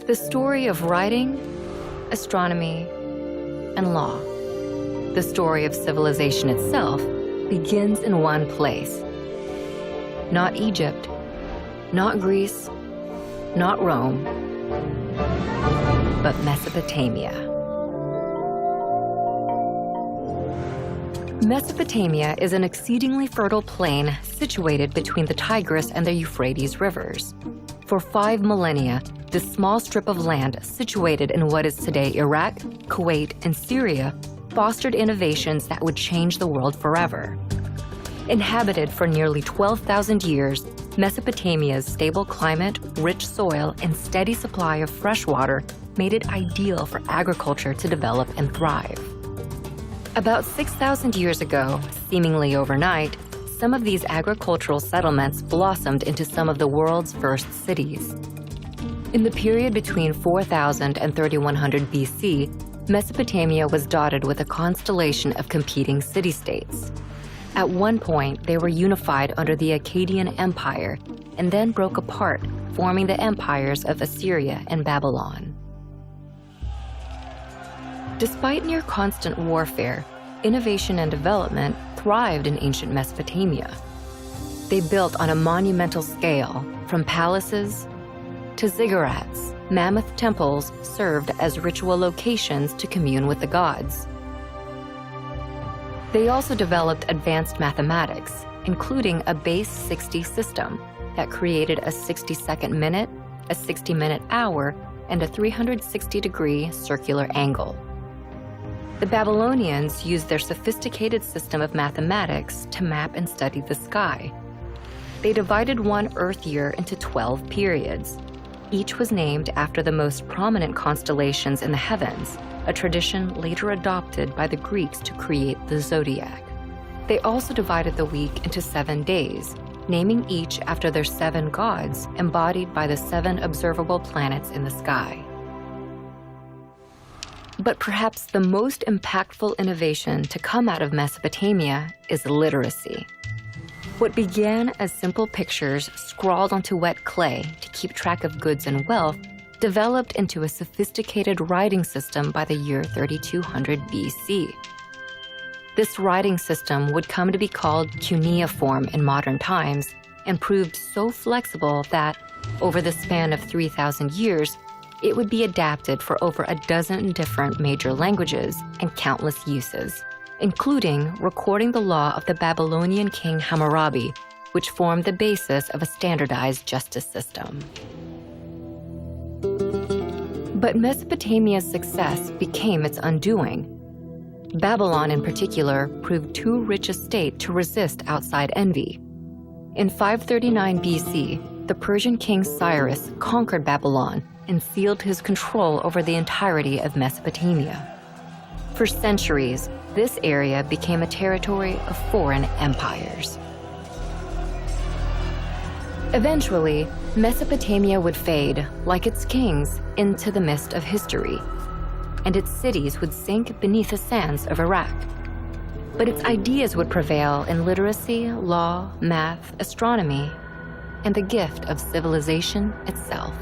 The story of writing, astronomy, and law. The story of civilization itself begins in one place. Not Egypt, not Greece, not Rome, but Mesopotamia. Mesopotamia is an exceedingly fertile plain situated between the Tigris and the Euphrates rivers. For 5 millennia, this small strip of land situated in what is today Iraq, Kuwait, and Syria fostered innovations that would change the world forever. Inhabited for nearly 12,000 years, Mesopotamia's stable climate, rich soil, and steady supply of fresh water made it ideal for agriculture to develop and thrive. About 6,000 years ago, seemingly overnight, some of these agricultural settlements blossomed into some of the world's first cities. In the period between 4000 and 3100 BC, Mesopotamia was dotted with a constellation of competing city-states. At one point, they were unified under the Akkadian Empire and then broke apart, forming the empires of Assyria and Babylon. Despite near constant warfare, innovation and development thrived in ancient Mesopotamia. They built on a monumental scale, from palaces to ziggurats. Mammoth temples served as ritual locations to commune with the gods. They also developed advanced mathematics, including a base 60 system that created a 60-second minute, a 60-minute hour, and a 360-degree circular angle. The Babylonians used their sophisticated system of mathematics to map and study the sky. They divided one Earth year into 12 periods. Each was named after the most prominent constellations in the heavens, a tradition later adopted by the Greeks to create the zodiac. They also divided the week into 7 days, naming each after their 7 gods embodied by the 7 observable planets in the sky. But perhaps the most impactful innovation to come out of Mesopotamia is literacy. What began as simple pictures scrawled onto wet clay to keep track of goods and wealth developed into a sophisticated writing system by the year 3200 BC. This writing system would come to be called cuneiform in modern times and proved so flexible that, over the span of 3,000 years, it would be adapted for over a dozen different major languages and countless uses, including recording the law of the Babylonian king Hammurabi, which formed the basis of a standardized justice system. But Mesopotamia's success became its undoing. Babylon, in particular, proved too rich a state to resist outside envy. In 539 BC, the Persian king Cyrus conquered Babylon and sealed his control over the entirety of Mesopotamia. For centuries, this area became a territory of foreign empires. Eventually, Mesopotamia would fade, like its kings, into the mist of history, and its cities would sink beneath the sands of Iraq. But its ideas would prevail in literacy, law, math, astronomy, and the gift of civilization itself.